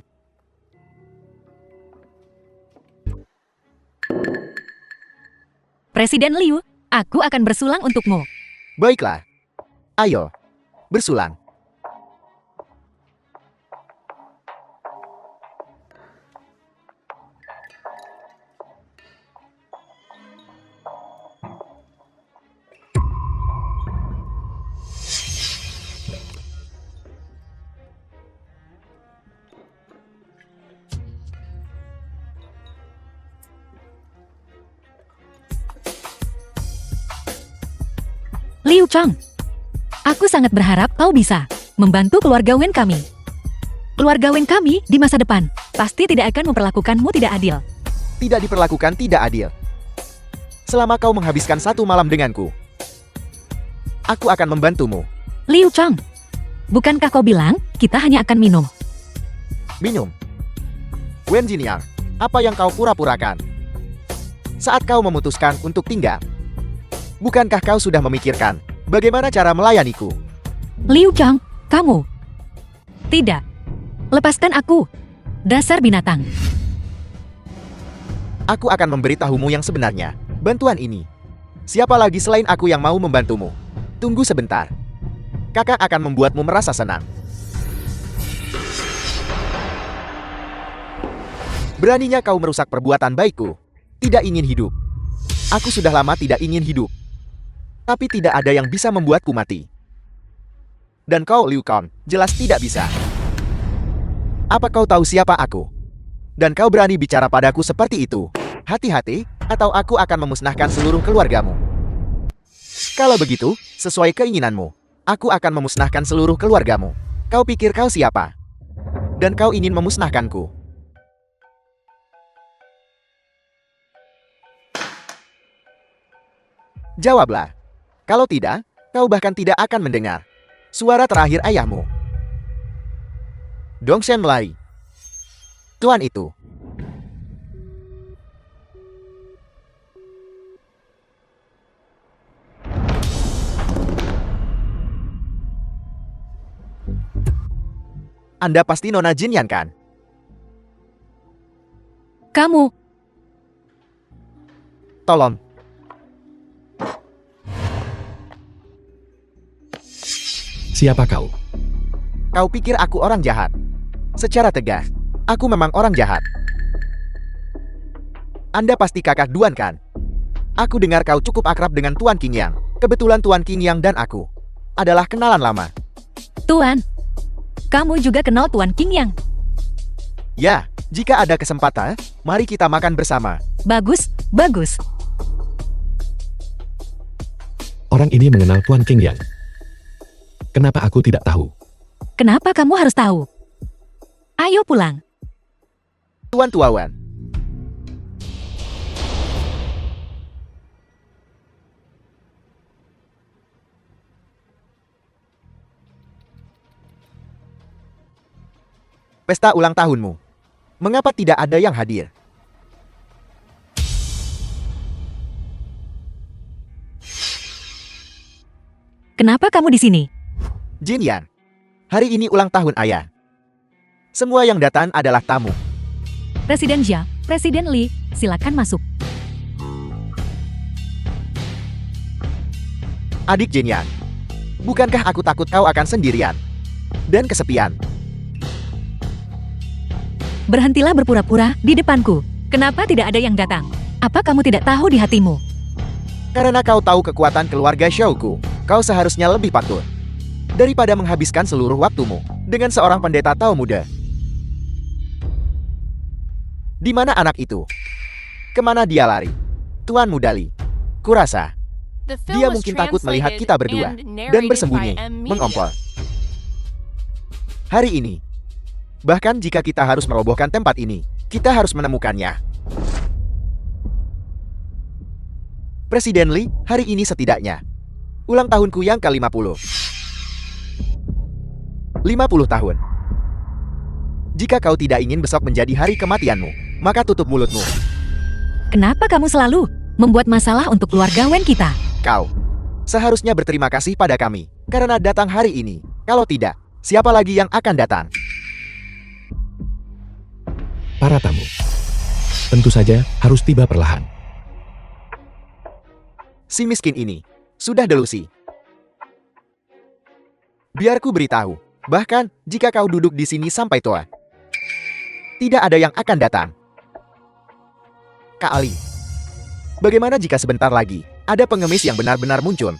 Presiden Liu, aku akan bersulang untukmu. Baiklah. Ayo, bersulang. Liu Chang, aku sangat berharap kau bisa membantu keluarga Wen kami. Keluarga Wen kami di masa depan pasti tidak akan memperlakukanmu tidak adil. Tidak diperlakukan tidak adil. Selama kau menghabiskan 1 malam denganku, aku akan membantumu. Liu Chang, Bukankah kau bilang kita hanya akan minum? Minum. Wen Jiniang, apa yang kau pura-purakan? Saat kau memutuskan untuk tinggal, bukankah kau sudah memikirkan bagaimana cara melayaniku? Liu Chang, kamu. Tidak. Lepaskan aku. Dasar binatang. Aku akan memberitahumu yang sebenarnya. Bantuan ini. Siapa lagi selain aku yang mau membantumu? Tunggu sebentar. Kakak akan membuatmu merasa senang. Beraninya kau merusak perbuatan baikku. Tidak ingin hidup. Aku sudah lama tidak ingin hidup. Tapi tidak ada yang bisa membuatku mati. Dan kau, Liu Kang, jelas tidak bisa. Apa kau tahu siapa aku? Dan kau berani bicara padaku seperti itu? Hati-hati, atau aku akan memusnahkan seluruh keluargamu. Kalau begitu, sesuai keinginanmu, aku akan memusnahkan seluruh keluargamu. Kau pikir kau siapa? Dan kau ingin memusnahkanku? Jawablah. Kalau tidak, kau bahkan tidak akan mendengar suara terakhir ayahmu. Dongshen Lai. Tuan itu. Anda pasti Nona Jinyan kan? Kamu. Tolong. Siapa kau? Kau pikir aku orang jahat? Secara tegas, aku memang orang jahat. Anda pasti kakak Duan kan? Aku dengar kau cukup akrab dengan Tuan Qingyang. Kebetulan Tuan Qingyang dan aku adalah kenalan lama. Tuan. Kamu juga kenal Tuan Qingyang. Ya, jika ada kesempatan, mari kita makan bersama. Bagus, bagus. Orang ini mengenal Tuan Qingyang. Kenapa aku tidak tahu? Kenapa kamu harus tahu? Ayo pulang. Tuan Tuawan. Pesta ulang tahunmu. Mengapa tidak ada yang hadir? Kenapa kamu di sini? Jinyan, hari ini ulang tahun ayah. Semua yang datang adalah tamu. Presiden Jia, Presiden Li, silakan masuk. Adik Jinyan, bukankah aku takut kau akan sendirian dan kesepian? Berhentilah berpura-pura di depanku. Kenapa tidak ada yang datang? Apa kamu tidak tahu di hatimu? Karena kau tahu kekuatan keluarga Xiaoku, kau seharusnya lebih patuh daripada menghabiskan seluruh waktumu dengan seorang pendeta Tao muda. Di mana anak itu? Kemana dia lari? Tuan Muda Li, kurasa The film dia was mungkin takut melihat kita berdua translated and dan narrated bersembunyi, by M. Media. mengompol. Hari ini, bahkan jika kita harus merobohkan tempat ini, kita harus menemukannya. Presiden Li, hari ini setidaknya ulang tahunku yang ke-50. 50 tahun. Jika kau tidak ingin besok menjadi hari kematianmu, maka tutup mulutmu. Kenapa kamu selalu membuat masalah untuk keluarga Wen kita? Kau seharusnya berterima kasih pada kami karena datang hari ini. Kalau tidak, siapa lagi yang akan datang? Para tamu. Tentu saja harus tiba perlahan. Si miskin ini sudah delusi. Biar ku beritahu, bahkan jika kau duduk di sini sampai tua, tidak ada yang akan datang. Kak Ali, bagaimana jika sebentar lagi ada pengemis yang benar-benar muncul?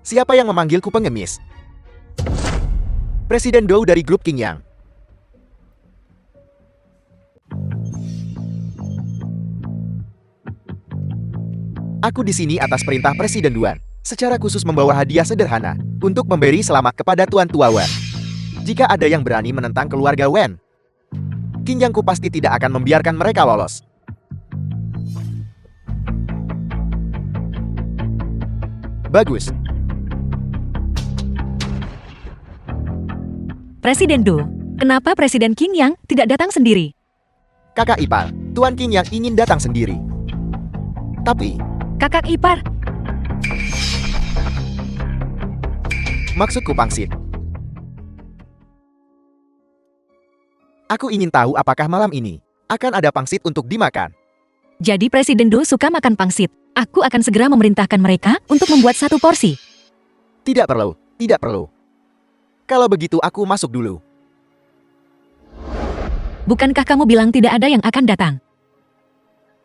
Siapa yang memanggilku pengemis? Presiden Dou dari grup Qingyang. Aku di sini atas perintah Presiden Duan, secara khusus membawa hadiah sederhana untuk memberi selamat kepada Tuan Tua Wen. Jika ada yang berani menentang keluarga Wen, Qingyangku pasti tidak akan membiarkan mereka lolos. Bagus. Presiden Du, kenapa Presiden Qing Yang tidak datang sendiri? Kakak ipar, Tuan King yang ingin datang sendiri. Tapi, Kakak ipar, maksudku pangsit. Aku ingin tahu apakah malam ini akan ada pangsit untuk dimakan. jadi Presiden Du suka makan pangsit. Aku akan segera memerintahkan mereka untuk membuat 1 porsi. Tidak perlu, tidak perlu. Kalau begitu aku masuk dulu. Bukankah kamu bilang tidak ada yang akan datang?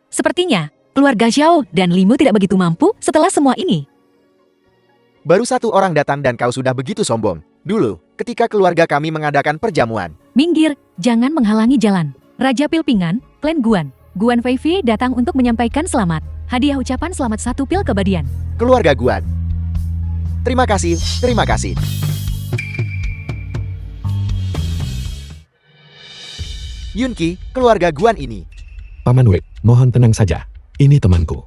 Sepertinya, keluarga Xiao dan Limu tidak begitu mampu setelah semua ini. Baru 1 orang datang dan kau sudah begitu sombong. Dulu, ketika keluarga kami mengadakan perjamuan. Minggir, jangan menghalangi jalan. Raja Pilpingan, klan Guan Feifei datang untuk menyampaikan selamat. Hadiah ucapan selamat 1 pil kebadian. Keluarga Guan. Terima kasih, terima kasih. Yunki, keluarga Guan ini. Paman Wei, mohon tenang saja. Ini temanku.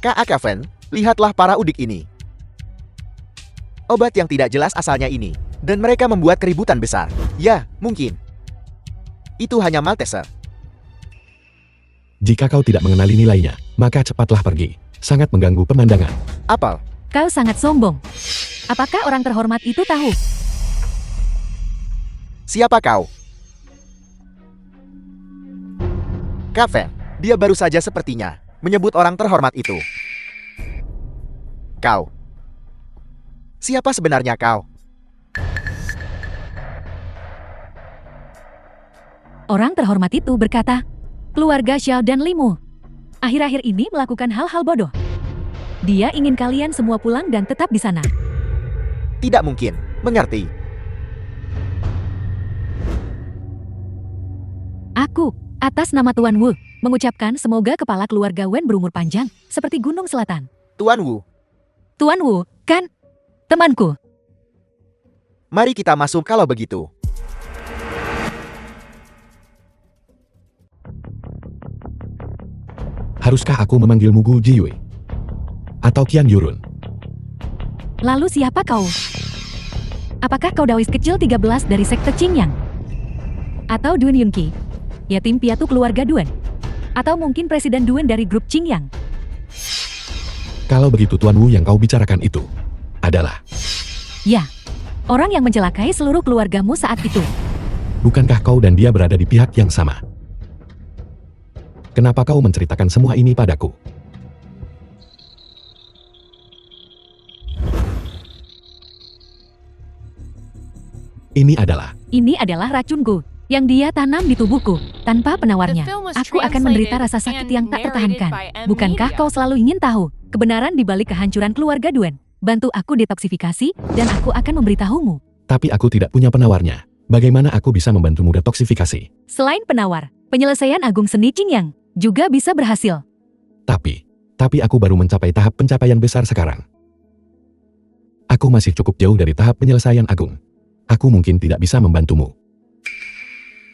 Kak Akaven, lihatlah para udik ini. Obat yang tidak jelas asalnya ini. Dan mereka membuat keributan besar. Ya, mungkin. Itu hanya Malteser. Jika kau tidak mengenali nilainya, maka cepatlah pergi. Sangat mengganggu pemandangan. Apel, Kau sangat sombong. Apakah orang terhormat itu tahu? siapa kau? Kaven, dia baru saja sepertinya menyebut orang terhormat itu. Kau. Siapa sebenarnya kau? Orang terhormat itu berkata, keluarga Xiao dan Limu akhir-akhir ini melakukan hal-hal bodoh. Dia ingin kalian semua pulang dan tetap di sana. Tidak mungkin, mengerti. Aku, atas nama Tuan Wu, mengucapkan semoga kepala keluarga Wen berumur panjang, seperti gunung selatan. Tuan Wu, Tuan Wu, kan? Temanku. mari kita masuk kalau begitu. Haruskah aku memanggilmu Gu Jiyue? Atau Qian Yurun? Lalu siapa kau? Apakah kau dawis kecil 13 dari sekte Qingyang? Atau Duan Yunqi? Yatim piatu keluarga Duan? Atau mungkin Presiden Duan dari grup Qingyang? Kalau begitu Tuan Wu yang kau bicarakan itu adalah... Ya, orang yang mencelakai seluruh keluargamu saat itu. Bukankah kau dan dia berada di pihak yang sama? Kenapa kau menceritakan semua ini padaku? Ini adalah racunku yang dia tanam di tubuhku. Tanpa penawarnya, aku akan menderita rasa sakit yang tak tertahankan. Bukankah kau selalu ingin tahu kebenaran di balik kehancuran keluarga Duan? Bantu aku detoksifikasi, dan aku akan memberitahumu. Tapi aku tidak punya penawarnya. Bagaimana aku bisa membantumu detoksifikasi? Selain penawar, penyelesaian Agung Seni Qingyang juga bisa berhasil. Tapi aku baru mencapai tahap pencapaian besar sekarang. Aku masih cukup jauh dari tahap penyelesaian agung. Aku mungkin tidak bisa membantumu.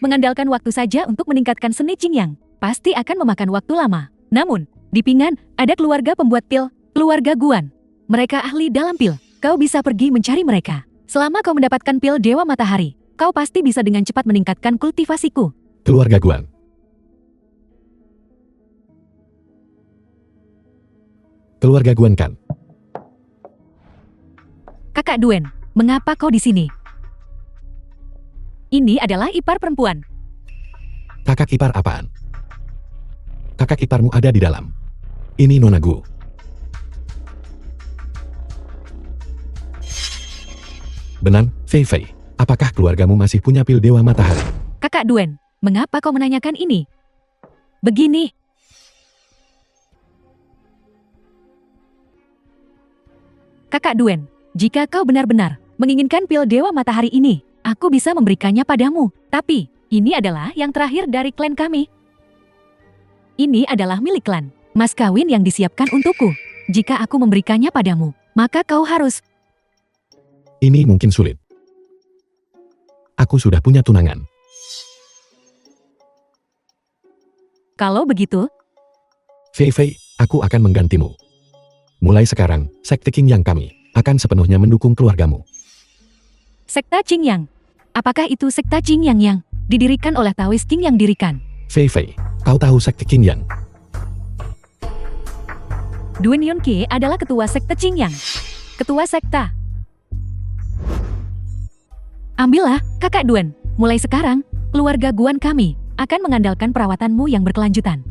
Mengandalkan waktu saja untuk meningkatkan seni Qingyang pasti akan memakan waktu lama. Namun, di Pingan ada keluarga pembuat pil, keluarga Guan. Mereka ahli dalam pil. Kau bisa pergi mencari mereka. Selama kau mendapatkan pil Dewa Matahari, kau pasti bisa dengan cepat meningkatkan kultivasiku. Keluarga Guan. Keluarga Guan kan? Kakak Duan, mengapa kau di sini? Ini adalah ipar perempuan. Kakak ipar apaan? Kakak iparmu ada di dalam. Ini Nona Gu. Benan, Fei Fei, apakah keluargamu masih punya pil Dewa Matahari? Kakak Duan, mengapa kau menanyakan ini? Begini. Kakak Duan, jika kau benar-benar menginginkan pil Dewa Matahari ini, aku bisa memberikannya padamu. Tapi, ini adalah yang terakhir dari klan kami. Ini adalah milik klan, mas kawin yang disiapkan untukku. Jika aku memberikannya padamu, maka kau harus... Ini mungkin sulit. Aku sudah punya tunangan. Kalau begitu, Fei Fei, aku akan menggantimu. Mulai sekarang, Sekte Qing Yang kami akan sepenuhnya mendukung keluargamu. Sekta Qingyang. Apakah itu Sekta Qingyang yang didirikan oleh Taoist Qing yang dirikan? Fei Fei, kau tahu Sekte Qing Yang? Duen Yunke adalah ketua Sekte Qingyang. Ketua Sekta. Ambillah, kakak Duen. Mulai sekarang, keluarga Guan kami akan mengandalkan perawatanmu yang berkelanjutan.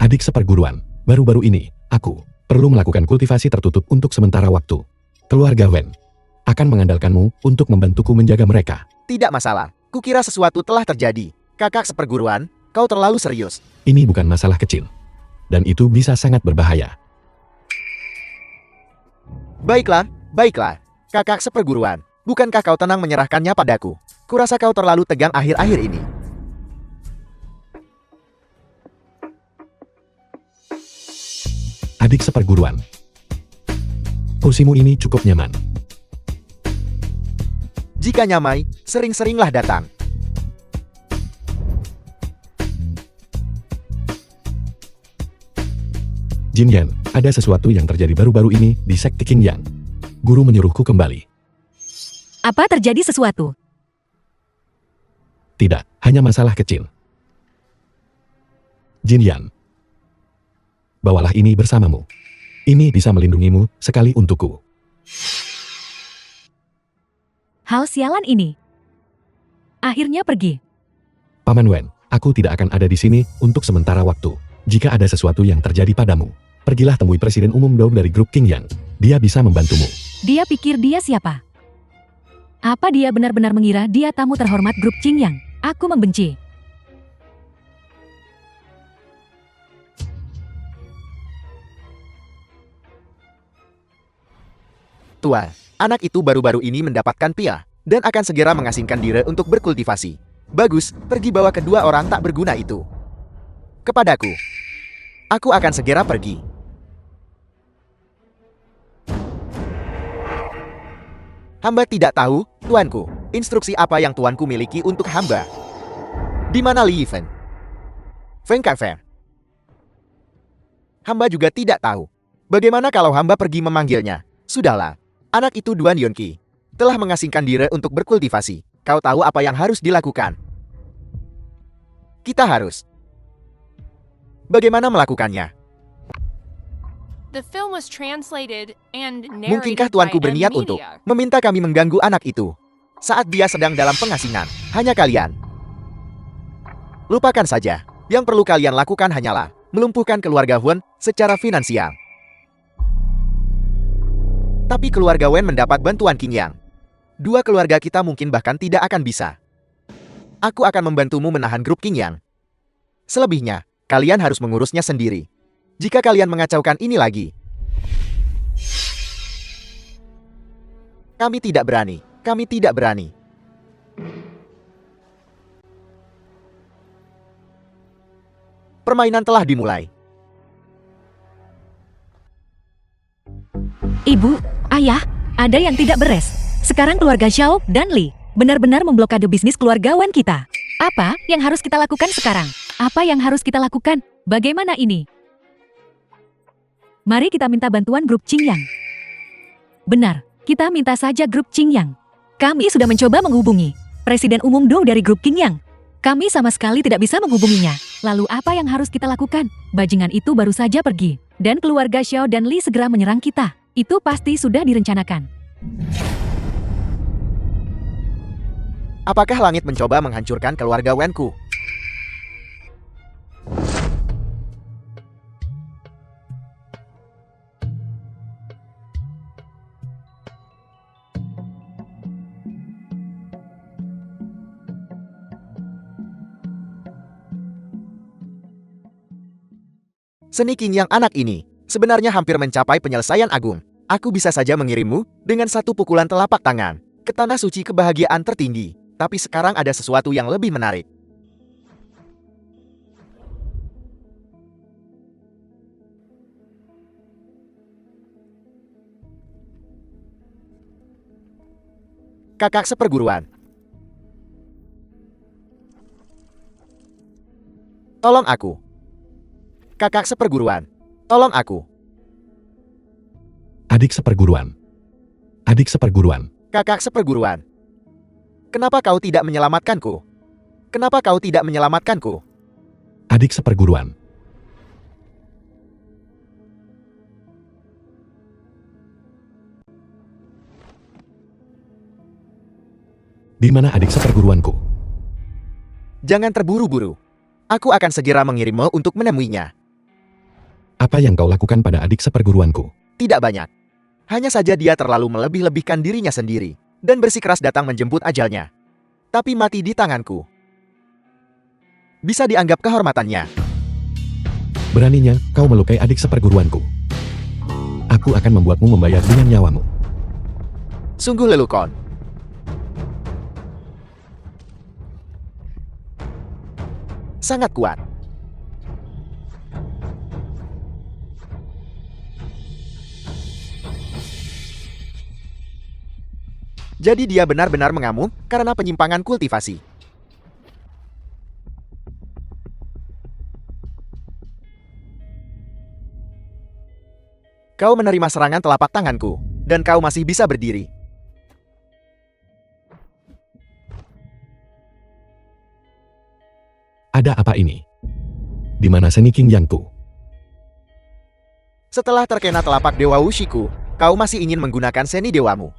Adik seperguruan, baru-baru ini, aku perlu melakukan kultivasi tertutup untuk sementara waktu. Keluarga Wen akan mengandalkanmu untuk membantuku menjaga mereka. Tidak masalah. Kukira sesuatu telah terjadi. Kakak seperguruan, kau terlalu serius. Ini bukan masalah kecil. Dan itu bisa sangat berbahaya. Baiklah, baiklah. Kakak seperguruan, bukankah kau tenang menyerahkannya padaku? Kurasa kau terlalu tegang akhir-akhir ini. Adik seperguruan, kursimu ini cukup nyaman. Jika nyamai, sering-seringlah datang. Jin Yan, ada sesuatu yang terjadi baru-baru ini di Sekte Qing Yang. Guru menyuruhku kembali. Apa terjadi sesuatu? Tidak, hanya masalah kecil. Jin Yan, bawalah ini bersamamu. Ini bisa melindungimu sekali untukku. Hal sialan ini. Akhirnya pergi. Paman Wen, aku tidak akan ada di sini untuk sementara waktu. Jika ada sesuatu yang terjadi padamu, pergilah temui Presiden Umum Dou dari grup Qing Yang. Dia bisa membantumu. Dia pikir dia siapa? Apa dia benar-benar mengira dia tamu terhormat grup Qing Yang? Aku membenci. Tua, anak itu baru-baru ini mendapatkan piah dan akan segera mengasingkan diri untuk berkultivasi. Bagus, pergi bawa kedua orang tak berguna itu kepadaku. Aku akan segera pergi. Hamba tidak tahu, tuanku, instruksi apa yang tuanku miliki untuk hamba. Di mana Li Yifeng? Feng Kaifeng? Hamba juga tidak tahu. Bagaimana kalau hamba pergi memanggilnya? Sudahlah. Anak itu Duan Yunqi telah mengasingkan diri untuk berkultivasi. Kau tahu apa yang harus dilakukan? Kita harus. Bagaimana melakukannya? The film was translated and Mungkinkah narrated by tuanku berniat untuk Media. meminta kami mengganggu anak itu saat dia sedang dalam pengasingan? Hanya kalian. Lupakan saja. Yang perlu kalian lakukan hanyalah melumpuhkan keluarga Huan secara finansial. Tapi keluarga Wen mendapat bantuan Qing Yang. Dua keluarga kita mungkin bahkan tidak akan bisa. Aku akan membantumu menahan grup Qing Yang. Selebihnya, kalian harus mengurusnya sendiri. Jika kalian mengacaukan ini lagi, kami tidak berani. Kami tidak berani. Permainan telah dimulai. Ibu, ayah, ada yang tidak beres. Sekarang keluarga Xiao dan Li benar-benar memblokade bisnis keluarga Wan kita. Apa yang harus kita lakukan sekarang? Apa yang harus kita lakukan? Bagaimana ini? Mari kita minta bantuan grup Qing Yang. Benar, kita minta saja grup Qing Yang. Kami sudah mencoba menghubungi Presiden Umum Dou dari grup Qing Yang. Kami sama sekali tidak bisa menghubunginya. Lalu apa yang harus kita lakukan? Bajingan itu baru saja pergi. Dan keluarga Xiao dan Li segera menyerang kita. Itu pasti sudah direncanakan. Apakah langit mencoba menghancurkan keluarga Wenku? Seni Qing Yang anak ini sebenarnya hampir mencapai penyelesaian agung. Aku bisa saja mengirimmu dengan satu pukulan telapak tangan ke tanah suci kebahagiaan tertinggi. Tapi sekarang ada sesuatu yang lebih menarik. Kakak seperguruan. Tolong aku. Kakak seperguruan. Tolong aku. Adik seperguruan. Adik seperguruan. Kakak seperguruan. Kenapa kau tidak menyelamatkanku? Kenapa kau tidak menyelamatkanku? Adik seperguruan. Di mana adik seperguruanku? Jangan terburu-buru. Aku akan segera mengirimmu untuk menemuinya. Apa yang kau lakukan pada adik seperguruanku? Tidak banyak. Hanya saja dia terlalu melebih-lebihkan dirinya sendiri dan bersikeras datang menjemput ajalnya. Tapi mati di tanganku. Bisa dianggap kehormatannya. Beraninya kau melukai adik seperguruanku. Aku akan membuatmu membayar dengan nyawamu. Sungguh lelucon. Sangat kuat. Jadi dia benar-benar mengamuk karena penyimpangan kultivasi. Kau menerima serangan telapak tanganku, dan kau masih bisa berdiri. Ada apa ini? Di mana seni King Yangku? Setelah terkena telapak Dewa Wushiku, kau masih ingin menggunakan seni dewamu.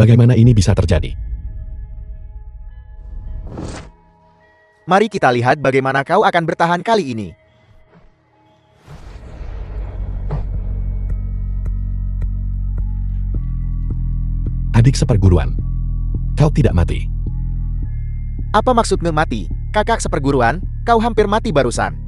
Bagaimana ini bisa terjadi? Mari kita lihat bagaimana kau akan bertahan kali ini. Adik seperguruan. Kau tidak mati. Apa maksudmu mati? Kakak seperguruan, kau hampir mati barusan.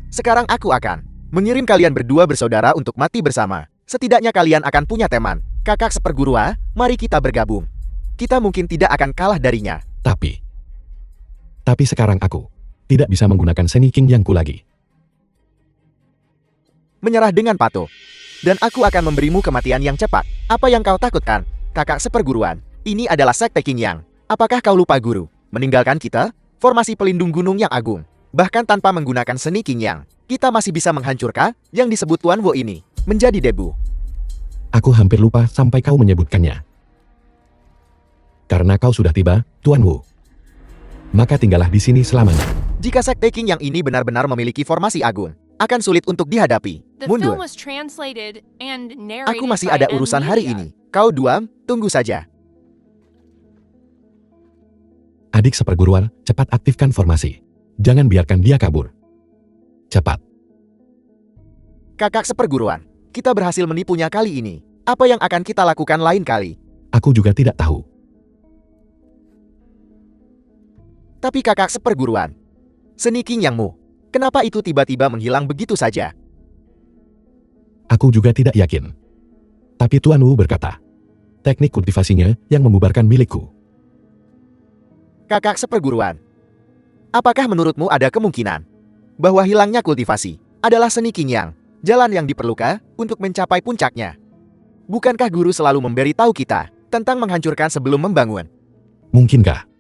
Sekarang aku akan mengirim kalian berdua bersaudara untuk mati bersama. Setidaknya kalian akan punya teman. Kakak seperguruan, mari kita bergabung. Kita mungkin tidak akan kalah darinya. Tapi sekarang aku tidak bisa menggunakan seni King Yangku lagi. Menyerah dengan patuh. Dan aku akan memberimu kematian yang cepat. Apa yang kau takutkan? Kakak seperguruan, ini adalah sekte King Yang. Apakah kau lupa guru? Meninggalkan kita? Formasi pelindung gunung yang agung. Bahkan tanpa menggunakan seni King Yang, kita masih bisa menghancurkan yang disebut Tuan Wo ini menjadi debu. Aku hampir lupa sampai kau menyebutkannya. Karena kau sudah tiba, Tuan Wu. Maka tinggallah di sini selamanya. Jika sekte King Yang ini benar-benar memiliki formasi agung, akan sulit untuk dihadapi. The Mundur. film was translated and narrated Aku masih by ada urusan hari NVIDIA. ini. Kau dua, tunggu saja. Adik seperguruan, cepat aktifkan formasi. Jangan biarkan dia kabur. Cepat. Kakak seperguruan, kita berhasil menipunya kali ini. Apa yang akan kita lakukan lain kali? Aku juga tidak tahu. Tapi kakak seperguruan, seni King Yangmu, kenapa itu tiba-tiba menghilang begitu saja? Aku juga tidak yakin. Tapi Tuan Wu berkata, teknik kultivasinya yang membubarkan milikku. Kakak seperguruan, apakah menurutmu ada kemungkinan bahwa hilangnya kultivasi adalah seni King Yang, jalan yang diperlukan untuk mencapai puncaknya? Bukankah guru selalu memberitahu kita tentang menghancurkan sebelum membangun? Mungkinkah?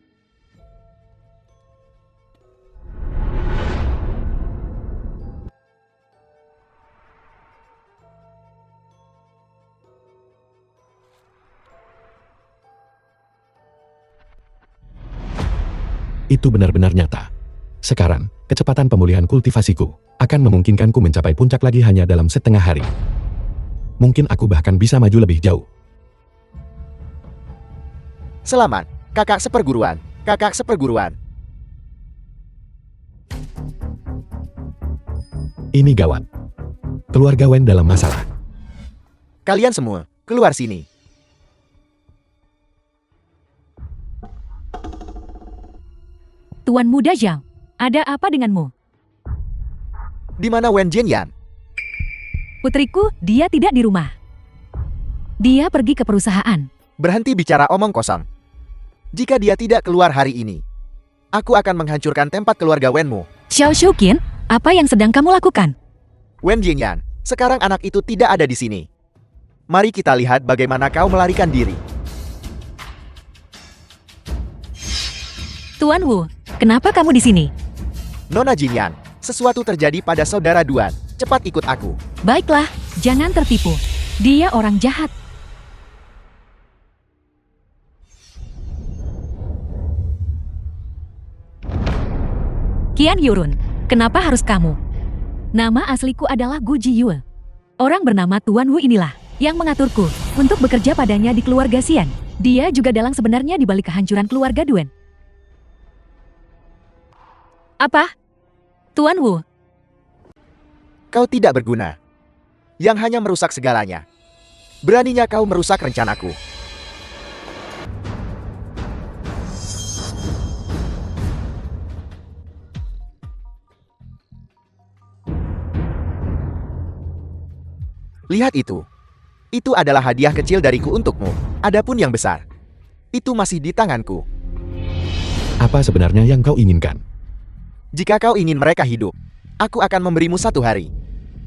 Itu benar-benar nyata. Sekarang, kecepatan pemulihan kultivasiku akan memungkinkanku mencapai puncak lagi hanya dalam setengah hari. Mungkin aku bahkan bisa maju lebih jauh. Selamat, kakak seperguruan, kakak seperguruan. Ini gawat. Keluarga Wen dalam masalah. Kalian semua, keluar sini. Tuan Muda Zhao, ada apa denganmu? Di mana Wen Jianyan? Putriku, dia tidak di rumah. Dia pergi ke perusahaan. Berhenti bicara omong kosong. Jika dia tidak keluar hari ini, aku akan menghancurkan tempat keluarga Wenmu. Xiao Shuqin, apa yang sedang kamu lakukan? Wen Jianyan, sekarang anak itu tidak ada di sini. Mari kita lihat bagaimana kau melarikan diri. Tuan Wu, kenapa kamu di sini? Nona Jinyan, sesuatu terjadi pada saudara Duan. Cepat ikut aku. Baiklah, jangan tertipu. Dia orang jahat. Qian Yurun, kenapa harus kamu? Nama asliku adalah Gu Jiyue. Orang bernama Tuan Wu inilah yang mengaturku untuk bekerja padanya di keluarga Xian. Dia juga dalang sebenarnya di balik kehancuran keluarga Duan. Apa? Tuan Wu, Kau tidak berguna. Yang hanya merusak segalanya. Beraninya kau merusak rencanaku. Lihat itu. Itu adalah hadiah kecil dariku untukmu. Adapun yang besar, itu masih di tanganku. Apa sebenarnya yang kau inginkan? Jika kau ingin mereka hidup, aku akan memberimu 1 hari.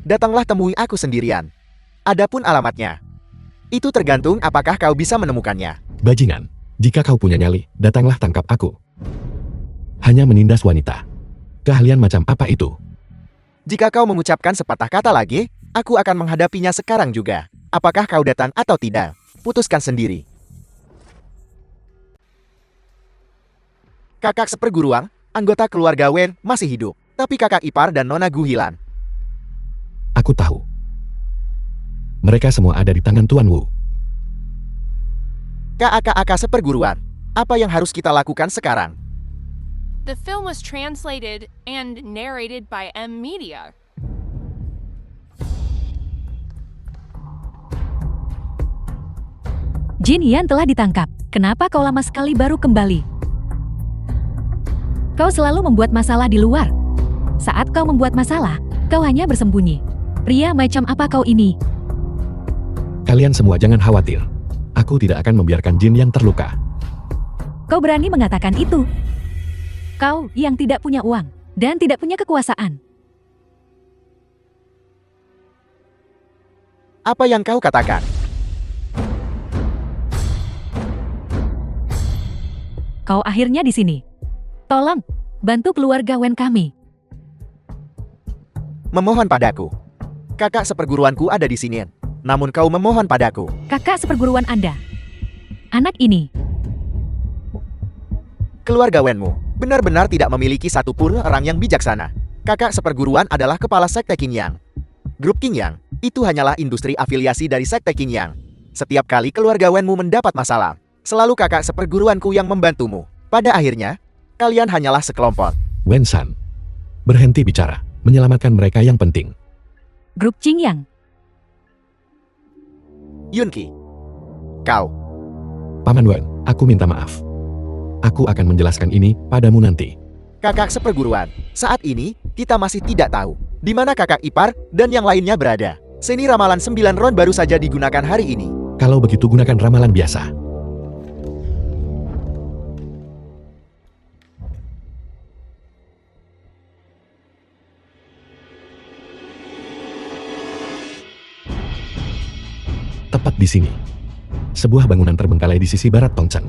Datanglah temui aku sendirian. Adapun alamatnya, itu tergantung apakah kau bisa menemukannya. Bajingan, jika kau punya nyali, datanglah tangkap aku. Hanya menindas wanita. Keahlian macam apa itu? Jika kau mengucapkan sepatah kata lagi, aku akan menghadapinya sekarang juga. Apakah kau datang atau tidak? Putuskan sendiri. Kakak seperguruan, anggota keluarga Wen masih hidup. Tapi kakak ipar dan Nona Gu hilang. Aku tahu. Mereka semua ada di tangan Tuan Wu. Kakak seperguruan, apa yang harus kita lakukan sekarang? The film was translated and narrated by M Media. Jin Yan telah ditangkap. Kenapa kau lama sekali baru kembali? Kau selalu membuat masalah di luar. Saat kau membuat masalah, kau hanya bersembunyi. Pria macam apa kau ini? Kalian semua jangan khawatir. Aku tidak akan membiarkan Jin Yan terluka. Kau berani mengatakan itu? Kau yang tidak punya uang dan tidak punya kekuasaan. Apa yang kau katakan? Kau akhirnya di sini. Tolong, bantu keluarga Wen kami. Memohon padaku. Kakak seperguruanku ada di sini. Namun kau memohon padaku. Kakak seperguruan Anda. Anak ini. Keluarga Wenmu benar-benar tidak memiliki satupun orang yang bijaksana. Kakak seperguruan adalah kepala sekte Qingyang. Grup Qingyang itu hanyalah industri afiliasi dari sekte Qingyang. Setiap kali keluarga Wenmu mendapat masalah, selalu kakak seperguruanku yang membantumu. Pada akhirnya, kalian hanyalah sekelompok. Wen San, berhenti bicara. Menyelamatkan mereka yang penting. Grup Qingyang. Yunqi, kau. Paman Wen, aku minta maaf. Aku akan menjelaskan ini padamu nanti. Kakak seperguruan, saat ini kita masih tidak tahu di mana kakak ipar dan yang lainnya berada. Seni ramalan 9 ron baru saja digunakan hari ini. Kalau begitu gunakan ramalan biasa. Tepat di sini. Sebuah bangunan terbengkalai di sisi barat Tongcheng.